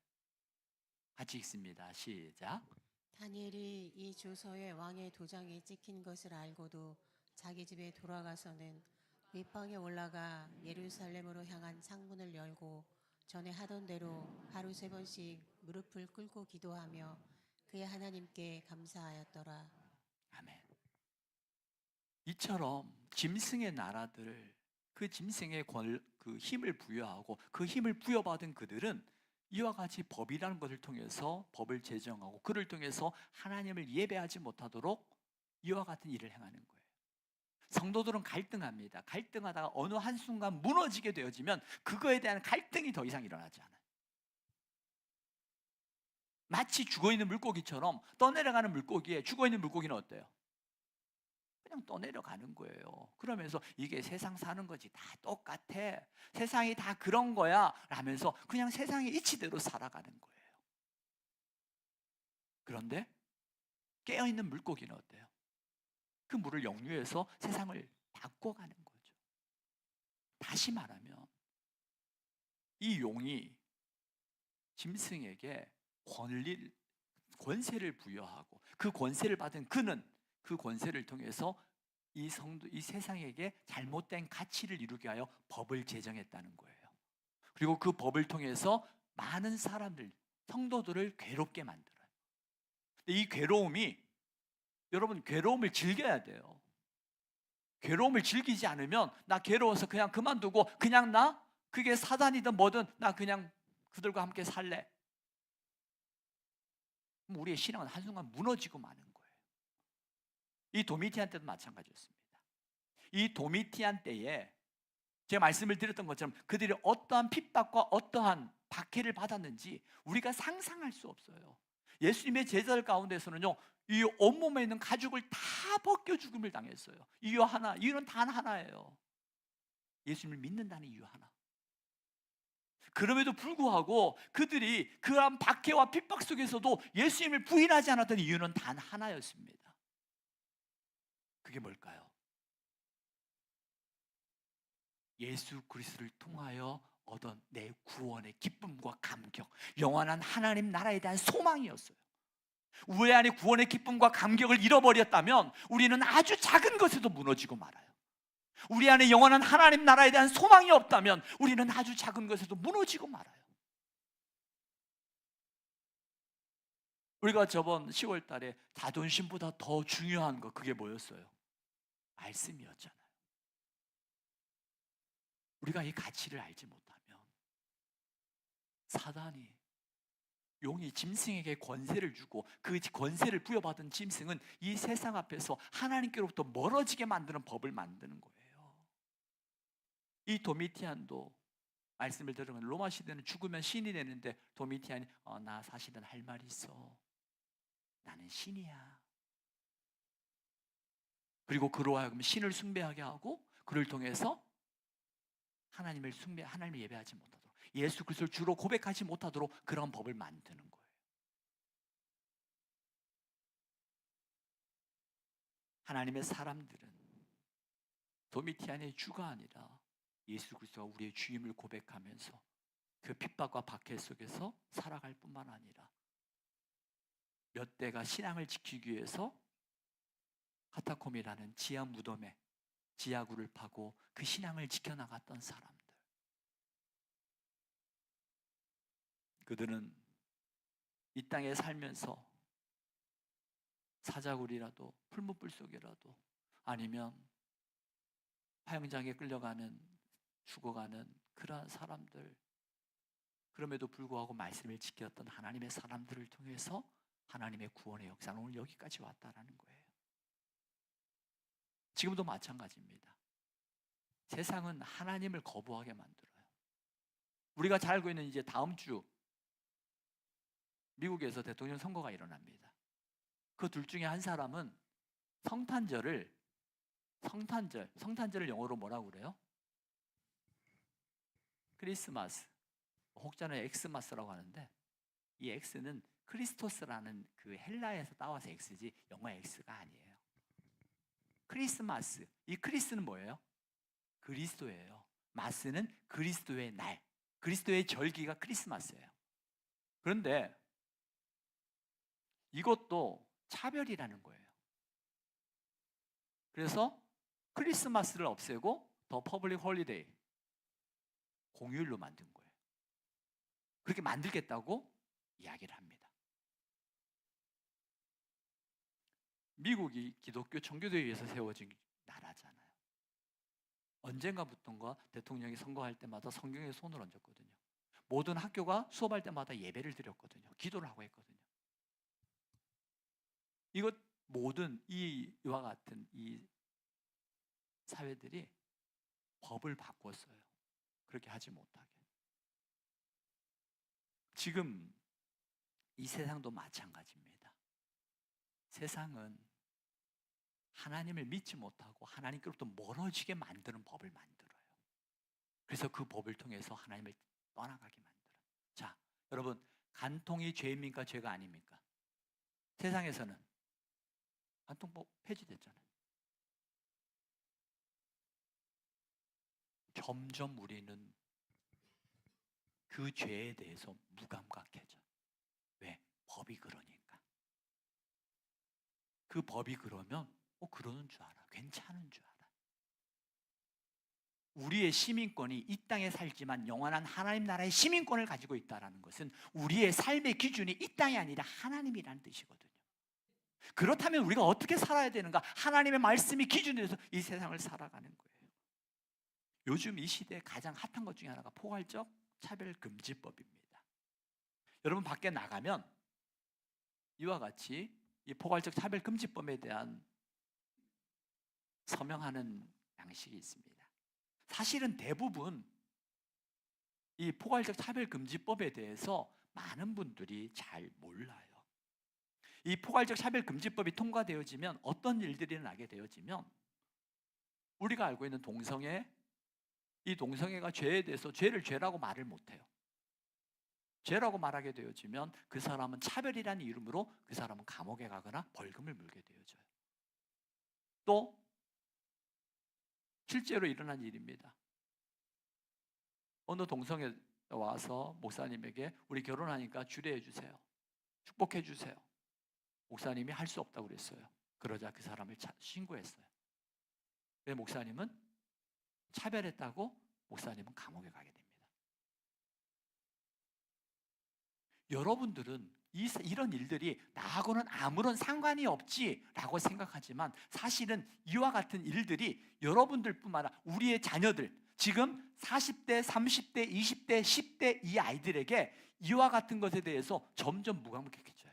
같이 읽습니다. 시작. 다니엘이 이 조서에 왕의 도장이 찍힌 것을 알고도 자기 집에 돌아가서는 윗방에 올라가 예루살렘으로 향한 창문을 열고 전에 하던 대로 하루 3번씩 무릎을 꿇고 기도하며 그의 하나님께 감사하였더라. 아멘. 이처럼 짐승의 나라들, 그 짐승의 그 힘을 부여하고 그 힘을 부여받은 그들은 이와 같이 법이라는 것을 통해서 법을 제정하고 그를 통해서 하나님을 예배하지 못하도록 이와 같은 일을 행하는 거예요. 성도들은 갈등합니다. 갈등하다가 어느 한순간 무너지게 되어지면 그거에 대한 갈등이 더 이상 일어나지 않아요. 마치 죽어있는 물고기처럼 떠내려가는 물고기에 죽어있는 물고기는 어때요? 그냥 떠내려가는 거예요. 그러면서 이게 세상 사는 거지, 다 똑같아, 세상이 다 그런 거야 라면서 그냥 세상의 이치대로 살아가는 거예요. 그런데 깨어있는 물고기는 어때요? 그 물을 역류해서 세상을 바꿔가는 거죠. 다시 말하면 이 용이 짐승에게 권세를 부여하고 그 권세를 받은 그는 그 권세를 통해서 이 세상에게 잘못된 가치를 이루게 하여 법을 제정했다는 거예요. 그리고 그 법을 통해서 많은 사람들, 성도들을 괴롭게 만들어요. 이 괴로움이, 여러분 괴로움을 즐겨야 돼요. 괴로움을 즐기지 않으면 나 괴로워서 그냥 그만두고 그냥 나 그게 사단이든 뭐든 나 그냥 그들과 함께 살래. 그럼 우리의 신앙은 한순간 무너지고 마는 거예요. 이 도미티안 때도 마찬가지였습니다. 이 도미티안 때에 제가 말씀을 드렸던 것처럼 그들이 어떠한 핍박과 어떠한 박해를 받았는지 우리가 상상할 수 없어요. 예수님의 제자들 가운데서는요, 이 온몸에 있는 가죽을 다 벗겨 죽음을 당했어요. 이유 하나, 이유는 단 하나예요. 예수님을 믿는다는 이유 하나. 그럼에도 불구하고 그들이 그러한 박해와 핍박 속에서도 예수님을 부인하지 않았던 이유는 단 하나였습니다. 그게 뭘까요? 예수 그리스도를 통하여 얻은 내 구원의 기쁨과 감격, 영원한 하나님 나라에 대한 소망이었어요. 우리 안에 구원의 기쁨과 감격을 잃어버렸다면 우리는 아주 작은 것에도 무너지고 말아요. 우리 안에 영원한 하나님 나라에 대한 소망이 없다면 우리는 아주 작은 것에도 무너지고 말아요. 우리가 저번 10월 달에 자존심보다 더 중요한 거, 그게 뭐였어요? 말씀이었잖아요. 우리가 이 가치를 알지 못하면 사단이, 용이 짐승에게 권세를 주고 그 권세를 부여받은 짐승은 이 세상 앞에서 하나님께로부터 멀어지게 만드는 법을 만드는 거예요. 이 도미티안도 말씀을 들으면 로마 시대는 죽으면 신이 되는데 도미티안이 나 사실은 할 말이 있어. 나는 신이야. 그리고 그로 하여금 신을 숭배하게 하고 그를 통해서 하나님을 예배하지 못하도록, 예수 그리스도를 주로 고백하지 못하도록 그런 법을 만드는 거예요. 하나님의 사람들은 도미티안의 주가 아니라 예수 그리스도가 우리의 주임을 고백하면서 그 핍박과 박해 속에서 살아갈 뿐만 아니라 몇 대가 신앙을 지키기 위해서 카타콤이라는 지하 무덤에 지하굴을 파고 그 신앙을 지켜나갔던 사람들. 그들은 이 땅에 살면서 사자굴이라도 풀무불 속이라도 아니면 화영장에 끌려가는 죽어가는 그러한 사람들, 그럼에도 불구하고 말씀을 지켰던 하나님의 사람들을 통해서 하나님의 구원의 역사는 오늘 여기까지 왔다라는 거예요. 지금도 마찬가지입니다. 세상은 하나님을 거부하게 만들어요. 우리가 잘 알고 있는 이제 다음 주 미국에서 대통령 선거가 일어납니다. 그 둘 중에 한 사람은 성탄절을 영어로 뭐라고 그래요? 크리스마스, 혹자는 엑스마스라고 하는데, 이 엑스는 크리스토스라는 그 헬라에서 따와서 엑스지 영어 엑스가 아니에요. 크리스마스, 이 크리스는 뭐예요? 그리스도예요. 마스는 그리스도의 날, 그리스도의 절기가 크리스마스예요. 그런데 이것도 차별이라는 거예요. 그래서 크리스마스를 없애고 더 퍼블릭 홀리데이, 공휴일로 만든 거예요. 그렇게 만들겠다고 이야기를 합니다. 미국이 기독교 청교도에 의해서 세워진 나라잖아요. 언젠가부터인가 대통령이 선거할 때마다 성경에 손을 얹었거든요. 모든 학교가 수업할 때마다 예배를 드렸거든요. 기도를 하고 했거든요. 이것 모든 이와 같은 이 사회들이 법을 바꿨어요. 그렇게 하지 못하게. 지금 이 세상도 마찬가지입니다. 세상은 하나님을 믿지 못하고 하나님께로부터 멀어지게 만드는 법을 만들어요. 그래서 그 법을 통해서 하나님을 떠나가게 만들어요. 자, 여러분, 간통이 죄입니까? 죄가 아닙니까? 세상에서는 간통법 폐지됐잖아요. 점점 우리는 그 죄에 대해서 무감각해져. 왜? 법이 그러니까. 그 법이 그러면 그러는 줄 알아. 괜찮은 줄 알아. 우리의 시민권이 이 땅에 살지만 영원한 하나님 나라의 시민권을 가지고 있다는 것은 우리의 삶의 기준이 이 땅이 아니라 하나님이라는 뜻이거든요. 그렇다면 우리가 어떻게 살아야 되는가? 하나님의 말씀이 기준이 돼서 이 세상을 살아가는 거예요. 요즘 이 시대에 가장 핫한 것 중에 하나가 포괄적 차별금지법입니다. 여러분 밖에 나가면 이와 같이 이 포괄적 차별금지법에 대한 서명하는 양식이 있습니다. 사실은 대부분 이 포괄적 차별금지법에 대해서 많은 분들이 잘 몰라요. 이 포괄적 차별금지법이 통과되어지면 어떤 일들이 나게 되어지면 우리가 알고 있는 동성애, 이 동성애가 죄에 대해서 죄를 죄라고 말을 못해요. 죄라고 말하게 되어지면 그 사람은 차별이라는 이름으로 그 사람은 감옥에 가거나 벌금을 물게 되어져요. 또 실제로 일어난 일입니다. 어느 동성애 와서 목사님에게 우리 결혼하니까 주례해 주세요. 축복해 주세요. 목사님이 할 수 없다고 그랬어요. 그러자 그 사람을 신고했어요. 왜? 목사님은 차별했다고 목사님은 감옥에 가게 됩니다. 여러분들은 이런 일들이 나하고는 아무런 상관이 없지라고 생각하지만 사실은 이와 같은 일들이 여러분들뿐만 아니라 우리의 자녀들, 지금 40대, 30대, 20대, 10대 이 아이들에게 이와 같은 것에 대해서 점점 무감각해져요.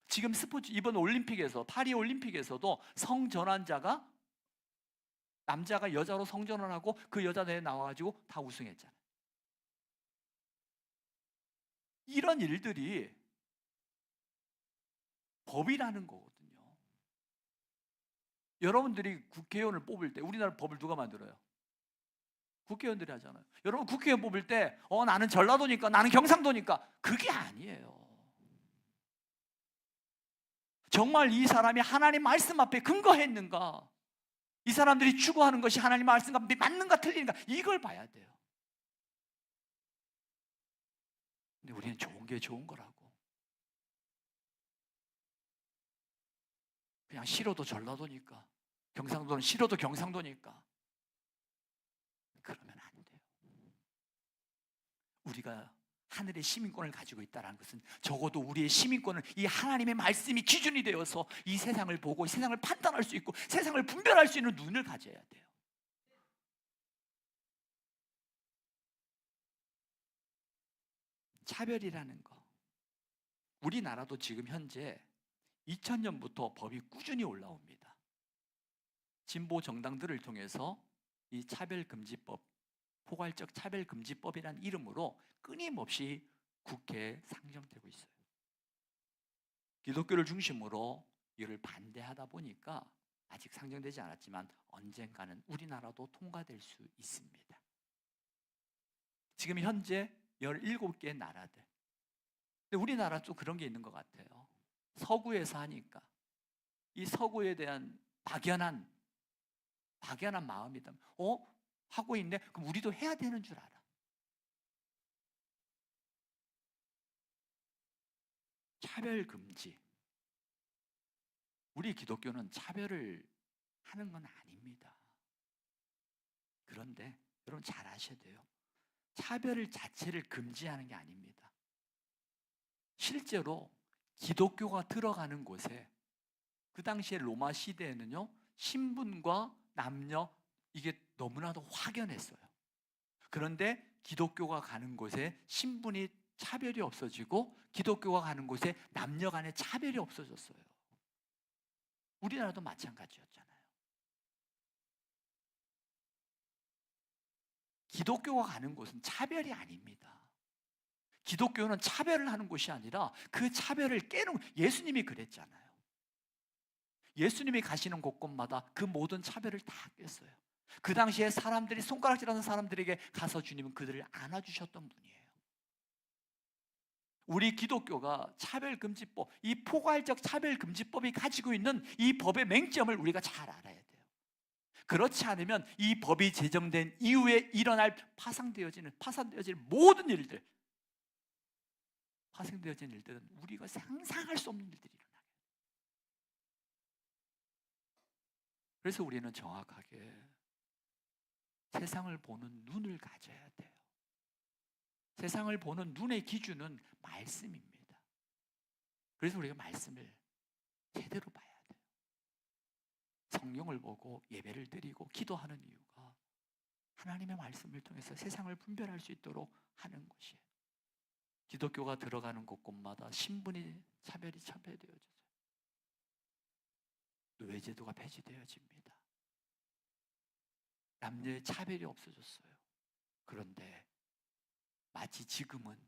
지금 스포츠 이번 올림픽에서 파리 올림픽에서도 성전환자가 남자가 여자로 성전을 하고 그 여자들에 나와가지고 다 우승했잖아요. 이런 일들이 법이라는 거거든요. 여러분들이 국회의원을 뽑을 때 우리나라 법을 누가 만들어요? 국회의원들이 하잖아요. 여러분 국회의원 뽑을 때 나는 전라도니까, 나는 경상도니까, 그게 아니에요. 정말 이 사람이 하나님 말씀 앞에 근거했는가, 이 사람들이 추구하는 것이 하나님 말씀과 맞는가 틀린가, 이걸 봐야 돼요. 근데 우리는 좋은 게 좋은 거라고, 그냥 싫어도 전라도니까, 경상도는 싫어도 경상도니까, 그러면 안 돼요. 우리가 하늘의 시민권을 가지고 있다는 것은 적어도 우리의 시민권은 이 하나님의 말씀이 기준이 되어서 이 세상을 보고 이 세상을 판단할 수 있고 세상을 분별할 수 있는 눈을 가져야 돼요. 차별이라는 거, 우리나라도 지금 현재 2000년부터 법이 꾸준히 올라옵니다. 진보 정당들을 통해서 이 차별금지법, 포괄적 차별금지법이라는 이름으로 끊임없이 국회에 상정되고 있어요. 기독교를 중심으로 이를 반대하다 보니까 아직 상정되지 않았지만 언젠가는 우리나라도 통과될 수 있습니다. 지금 현재 17개 나라들, 근데 우리나라 좀 그런 게 있는 것 같아요. 서구에서 하니까 이 서구에 대한 막연한 마음이다. 하고 있네? 그럼 우리도 해야 되는 줄 알아. 차별 금지. 우리 기독교는 차별을 하는 건 아닙니다. 그런데 여러분 잘 아셔야 돼요. 차별 자체를 금지하는 게 아닙니다. 실제로 기독교가 들어가는 곳에, 그 당시에 로마 시대에는요, 신분과 남녀, 이게 너무나도 확연했어요. 그런데 기독교가 가는 곳에 신분이 차별이 없어지고 기독교가 가는 곳에 남녀 간의 차별이 없어졌어요. 우리나라도 마찬가지였잖아요. 기독교가 가는 곳은 차별이 아닙니다. 기독교는 차별을 하는 곳이 아니라 그 차별을 깨는, 예수님이 그랬잖아요. 예수님이 가시는 곳곳마다 그 모든 차별을 다 깼어요. 그 당시에 사람들이, 손가락질하는 사람들에게 가서 주님은 그들을 안아주셨던 분이에요. 우리 기독교가 차별금지법, 이 포괄적 차별금지법이 가지고 있는 이 법의 맹점을 우리가 잘 알아야 돼요. 그렇지 않으면 이 법이 제정된 이후에 일어날 파생되어지는 모든 일들, 파생되어진 일들은 우리가 상상할 수 없는 일들이 일어나요. 그래서 우리는 정확하게 세상을 보는 눈을 가져야 돼요. 세상을 보는 눈의 기준은 말씀입니다. 그래서 우리가 말씀을 제대로 봐야 돼요. 성경을 보고 예배를 드리고 기도하는 이유가 하나님의 말씀을 통해서 세상을 분별할 수 있도록 하는 것이에요. 기독교가 들어가는 곳곳마다 신분이 차별되어져요. 노예제도가 폐지되어집니다. 남녀의 차별이 없어졌어요. 그런데 마치 지금은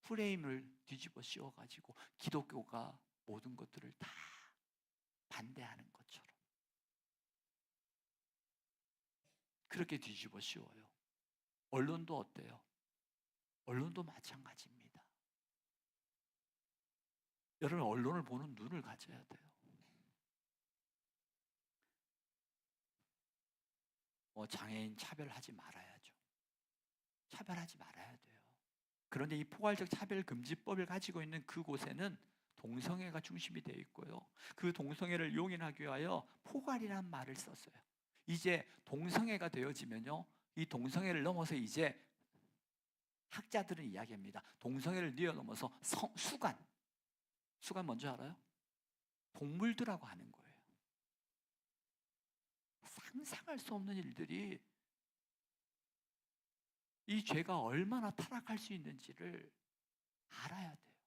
프레임을 뒤집어 씌워가지고 기독교가 모든 것들을 다 반대하는 것처럼 그렇게 뒤집어 씌워요. 언론도 어때요? 언론도 마찬가지입니다. 여러분, 언론을 보는 눈을 가져야 돼요. 장애인 차별하지 말아야죠. 차별하지 말아야 돼요. 그런데 이 포괄적 차별금지법을 가지고 있는 그곳에는 동성애가 중심이 되어 있고요. 그 동성애를 용인하기 위하여 포괄이라는 말을 썼어요. 이제 동성애가 되어지면요, 이 동성애를 넘어서 이제 학자들은 이야기합니다. 동성애를 뛰어넘어서 수간 뭔지 알아요? 동물들하고 하는 거예요. 상상할 수 없는 일들이, 이 죄가 얼마나 타락할 수 있는지를 알아야 돼요.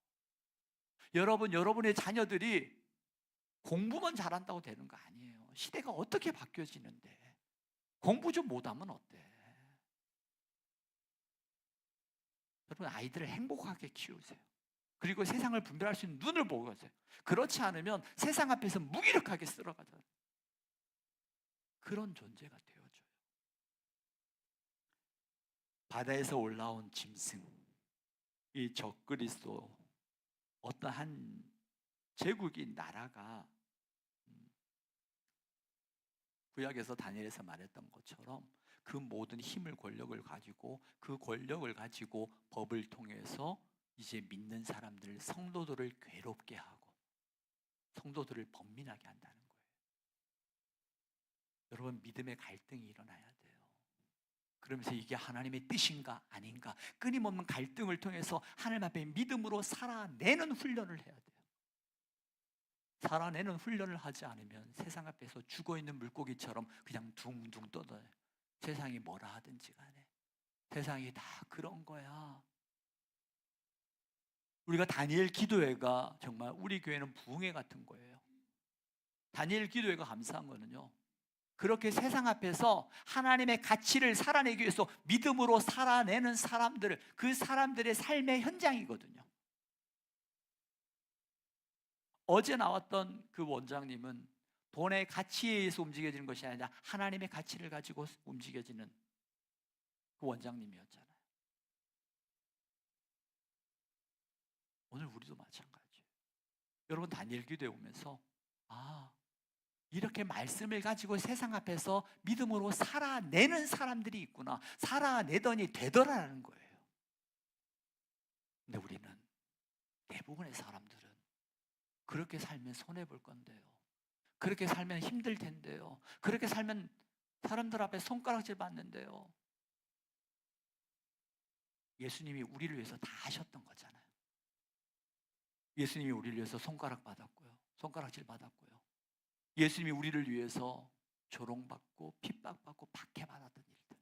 여러분의 자녀들이 공부만 잘한다고 되는 거 아니에요. 시대가 어떻게 바뀌어지는데 공부 좀 못하면 어때? 여러분, 아이들을 행복하게 키우세요. 그리고 세상을 분별할 수 있는 눈을 보고 가세요. 그렇지 않으면 세상 앞에서 무기력하게 쓸어가잖아요. 그런 존재가 되어줘요. 바다에서 올라온 짐승, 이 적그리스도, 어떠한 제국인 나라가 구약에서 다니엘에서 말했던 것처럼 그 모든 힘을 권력을 가지고 그 권력을 가지고 법을 통해서 이제 믿는 사람들, 성도들을 괴롭게 하고 성도들을 번민하게 한다는 거예요. 여러분, 믿음의 갈등이 일어나야 돼요. 그러면서 이게 하나님의 뜻인가 아닌가 끊임없는 갈등을 통해서 하나님 앞에 믿음으로 살아내는 훈련을 해야 돼요. 살아내는 훈련을 하지 않으면 세상 앞에서 죽어있는 물고기처럼 그냥 둥둥 떠다녀요. 세상이 뭐라 하든지 간에 세상이 다 그런 거야. 우리가 다니엘 기도회가 정말 우리 교회는 부흥회 같은 거예요. 다니엘 기도회가 감사한 거는요, 그렇게 세상 앞에서 하나님의 가치를 살아내기 위해서 믿음으로 살아내는 사람들, 그 사람들의 삶의 현장이거든요. 어제 나왔던 그 원장님은 돈의 가치에 의해서 움직여지는 것이 아니라 하나님의 가치를 가지고 움직여지는 그 원장님이었잖아요. 오늘 우리도 마찬가지예요. 여러분, 다니엘 기도에 오면서 이렇게 말씀을 가지고 세상 앞에서 믿음으로 살아내는 사람들이 있구나, 살아내더니 되더라는 거예요. 근데 우리는, 대부분의 사람들은 그렇게 살면 손해볼 건데요, 그렇게 살면 힘들 텐데요, 그렇게 살면 사람들 앞에 손가락질 받는데요. 예수님이 우리를 위해서 다 하셨던 거잖아요. 예수님이 우리를 위해서 손가락 받았고요, 손가락질 받았고요. 예수님이 우리를 위해서 조롱받고 핍박받고 박해받았던 일들,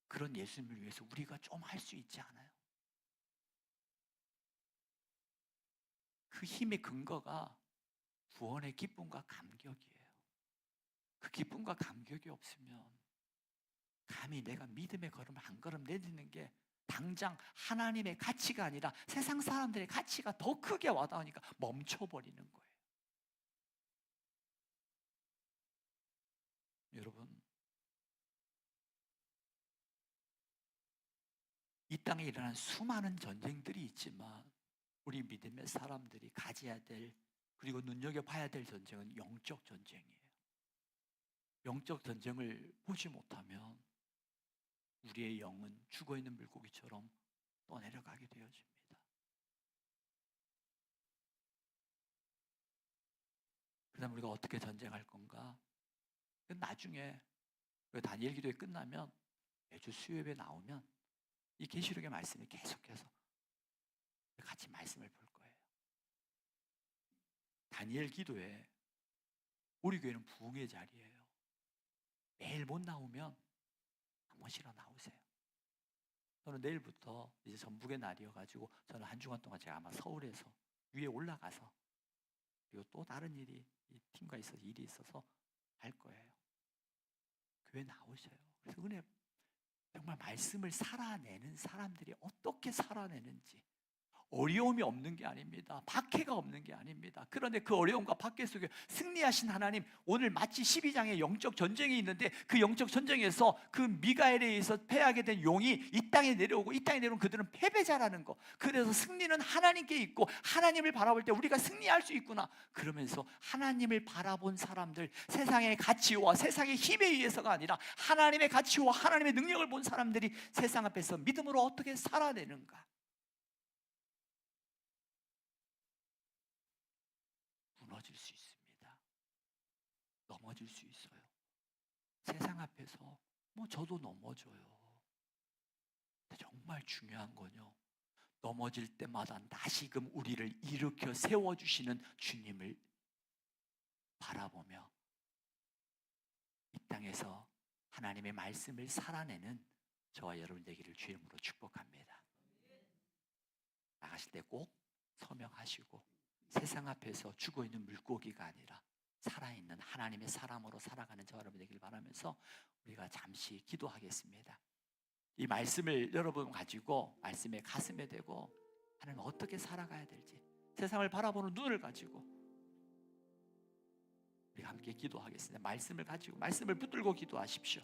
그런 예수님을 위해서 우리가 좀 할 수 있지 않아요? 그 힘의 근거가 구원의 기쁨과 감격이에요. 그 기쁨과 감격이 없으면 감히 내가 믿음의 걸음 한 걸음 내딛는 게 당장 하나님의 가치가 아니라 세상 사람들의 가치가 더 크게 와닿으니까 멈춰버리는 거예요. 여러분, 이 땅에 일어난 수많은 전쟁들이 있지만 우리 믿음의 사람들이 가져야 될, 그리고 눈여겨봐야 될 전쟁은 영적 전쟁이에요. 영적 전쟁을 보지 못하면 우리의 영은 죽어있는 물고기처럼 떠내려가게 되어집니다. 그다음 우리가 어떻게 전쟁할 건가? 나중에 다니엘 기도회 끝나면 매주 수요예배 나오면 이 계시록의 말씀을 계속해서 같이 말씀을 볼 거예요. 다니엘 기도회, 우리 교회는 부흥의 자리예요. 매일 못 나오면 한 번씩이라도 나오세요. 저는 내일부터 이제 전북의 날이어가지고 저는 한 주간 동안 제가 아마 서울에서 위에 올라가서, 그리고 또 다른 일이 이 팀과 있어서 일이 있어서 할 거예요. 교회 나오셔요. 그래서 은혜, 정말 말씀을 살아내는 사람들이 어떻게 살아내는지, 어려움이 없는 게 아닙니다. 박해가 없는 게 아닙니다. 그런데 그 어려움과 박해 속에 승리하신 하나님, 오늘 마치 12장에 영적 전쟁이 있는데 그 영적 전쟁에서 그 미가엘에 의해서 패하게 된 용이 이 땅에 내려오고, 이 땅에 내려온 그들은 패배자라는 거, 그래서 승리는 하나님께 있고 하나님을 바라볼 때 우리가 승리할 수 있구나, 그러면서 하나님을 바라본 사람들, 세상의 가치와 세상의 힘에 의해서가 아니라 하나님의 가치와 하나님의 능력을 본 사람들이 세상 앞에서 믿음으로 어떻게 살아내는가, 무너질 수 있습니다. 넘어질 수 있어요. 세상 앞에서 저도 넘어져요. 근데 정말 중요한 건요, 넘어질 때마다 다시금 우리를 일으켜 세워주시는 주님을 바라보며 이 땅에서 하나님의 말씀을 살아내는 저와 여러분 되기를 주의 이름으로 축복합니다. 나가실 때 꼭 서명하시고 세상 앞에서 죽어있는 물고기가 아니라 살아있는 하나님의 사람으로 살아가는 저와 여러분 되길 바라면서 우리가 잠시 기도하겠습니다. 이 말씀을 여러분 가지고 말씀에 가슴에 대고 하나님 어떻게 살아가야 될지 세상을 바라보는 눈을 가지고 우리 함께 기도하겠습니다. 말씀을 가지고 말씀을 붙들고 기도하십시오.